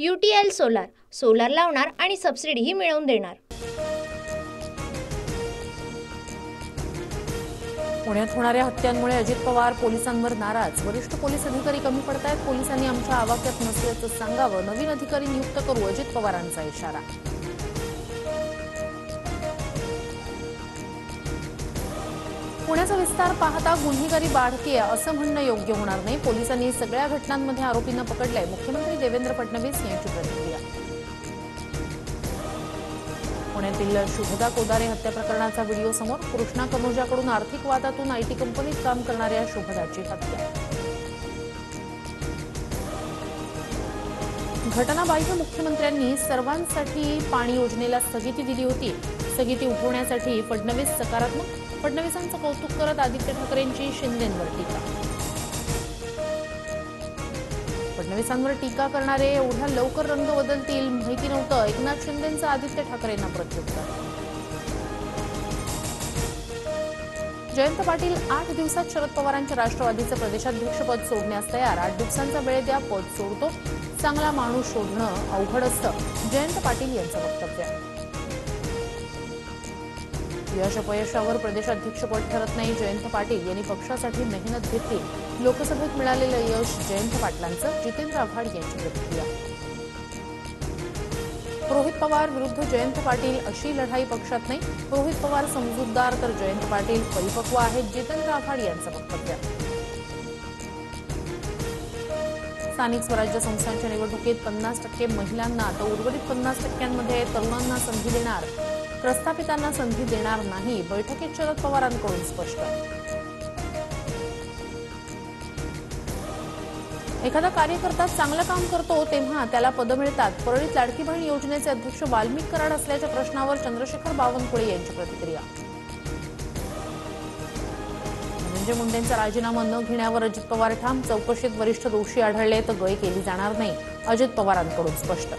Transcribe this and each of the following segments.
UTL solar solar लावणार आणि सबसिडीही मिळवून देणार। पुण्यात होणाऱ्या हत्यांमुळे अजित पवार पोलिसांवर नाराज। वरिष्ठ पोलीस अधिकारी कमी पडतायत, पोलिसांनी आमच्या आवाक्यात नसल्याचं सांगावं, नवीन अधिकारी नियुक्त करू, अजित पवारांचा इशारा। पुण्याचा विस्तार पाहता गुन्हेगारी वाढतेय असं म्हणणं योग्य होणार नाही। पोलिसांनी सगळ्या घटनांमध्ये आरोपींना पकडलंय, मुख्यमंत्री देवेंद्र फडणवीस यांची प्रतिक्रिया। पुण्यातील शुभदा कोदारे हत्या प्रकरणाचा व्हिडिओ समोर, कृष्णा कनोजाकडून आर्थिक वादातून IT कंपनीत काम करणाऱ्या शुभदाची हत्या। घटनाबाह्य मुख्यमंत्र्यांनी सर्वांसाठी पाणी योजनेला स्थगिती दिली होती। स्थगिती उठवण्यासाठी फडणवीस सकारात्मक, फडणवीसांचं कौतुक करत आदित्य ठाकरेंची शिंदेंवर टीका। फडणवीसांवर टीका करणारे एवढ्या लवकर रंग बदलतील माहिती नव्हतं, एकनाथ शिंदेंचं आदित्य ठाकरेंना प्रत्युत्तर। जयंत पाटील 8 दिवसात शरद पवारांच्या राष्ट्रवादीचं प्रदेशाध्यक्षपद सोडण्यास तयार। 8 दिवसांचा वेळ द्या, पद सोडतो, चांगला माणूस शोधणं अवघड असतं, जयंत पाटील यांचं वक्तव्य। यश अपयशावर प्रदेशाध्यक्षपद ठरत नाही, जयंत पाटील यांनी पक्षासाठी मेहनत घेतली, लोकसभेत मिळालेलं यश जयंत पाटलांचं, जितेंद्र आव्हाड यांची प्रतिक्रिया। रोहित पवार विरुद्ध जयंत पाटील अशी लढाई पक्षात नाही, रोहित पवार समजूतदार तर जयंत पाटील परिपक्व आहेत, जितेंद्र आव्हाड यांचं वक्तव्य। स्थानिक स्वराज्य संस्थांच्या निवडणुकीत 50% महिलांना तर उर्वरित 50%मध्ये तरुणांना संधी देणार, प्रस्थापितांना संधी देणार नाही, बैठकीत शरद पवारांकडून स्पष्ट। एखादा कार्यकर्ता चांगलं काम करतो तेव्हा त्याला पदं मिळतात। परळीत लाडकी बहीण योजनेचे अध्यक्ष वाल्मिक कराड असल्याच्या प्रश्नावर चंद्रशेखर बावनकुळे यांची प्रतिक्रिया। धनंजय मुंडेंचा राजीनामा न घेण्यावर अजित पवार ठाम, चौकशीत वरिष्ठ दोषी आढळले तर गय केली जाणार नाही, अजित पवारांकडून स्पष्ट।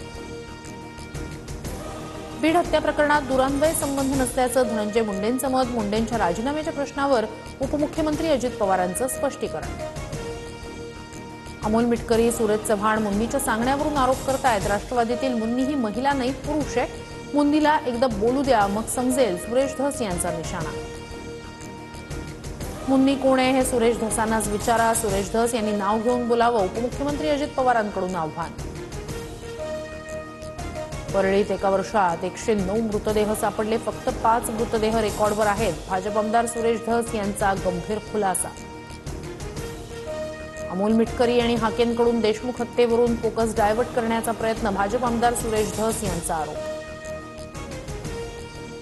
बीड हत्या प्रकरणात दुरान्वय संबंध नसल्याचं धनंजय मुंडेंचं मत, मुंडेंच्या राजीनाम्याच्या प्रश्नावर उपमुख्यमंत्री अजित पवारांचं स्पष्टीकरण। अमोल मिटकरी, सूरज चव्हाण मुन्नीच्या सांगण्यावरून आरोप करतायत, राष्ट्रवादीतील मुन्नी ही महिला नाही पुरुष आहे, मुन्नीला एकदा बोलू द्या मग समजेल, सुरेश धस यांचा निशाणा। मुन्नी कोण आहे हे सुरेश धसांनाच विचारा, सुरेश धस यांनी नाव घेऊन बोलावं, उपमुख्यमंत्री अजित पवारांकडून आव्हान। परळीत एका वर्षात 109 मृतदेह सापडले, फक्त 5 मृतदेह रेकॉर्डवर आहेत, भाजप आमदार सुरेश धस यांचा गंभीर खुलासा। अमोल मिटकरी आणि हाकेंकडून देशमुख हत्येवरून फोकस डायव्हर्ट करण्याचा प्रयत्न, भाजप आमदार सुरेश धस यांचा आरोप।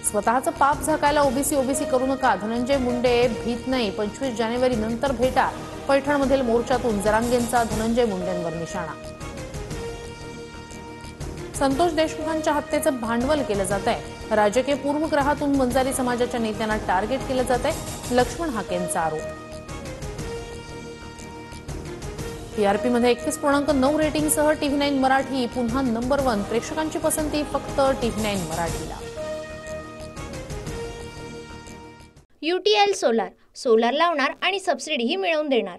स्वतःचं पाप झाकायला ओबीसी करू नका, धनंजय मुंडे भीत नाही, 25 जानेवारी नंतर भेटा, पैठणमधील मोर्चातून जरांगेंचा धनंजय मुंडेंवर निशाणा। संतोष देशमुखांच्या हत्येचं भांडवल केलं जात आहे, राजकीय पूर्वग्रहातून वंजारी समाजाच्या नेत्यांना टार्गेट केलं जात आहे, लक्ष्मण हाकेंचा आरोप। टीआरपीमध्ये 21.9 रेटिंगसह TV9 मराठी पुन्हा नंबर 1, प्रेक्षकांची पसंती फक्त TV9 मराठीला। UTL सोलार सोलार लावणार आणि सबसिडीही मिळवून देणार।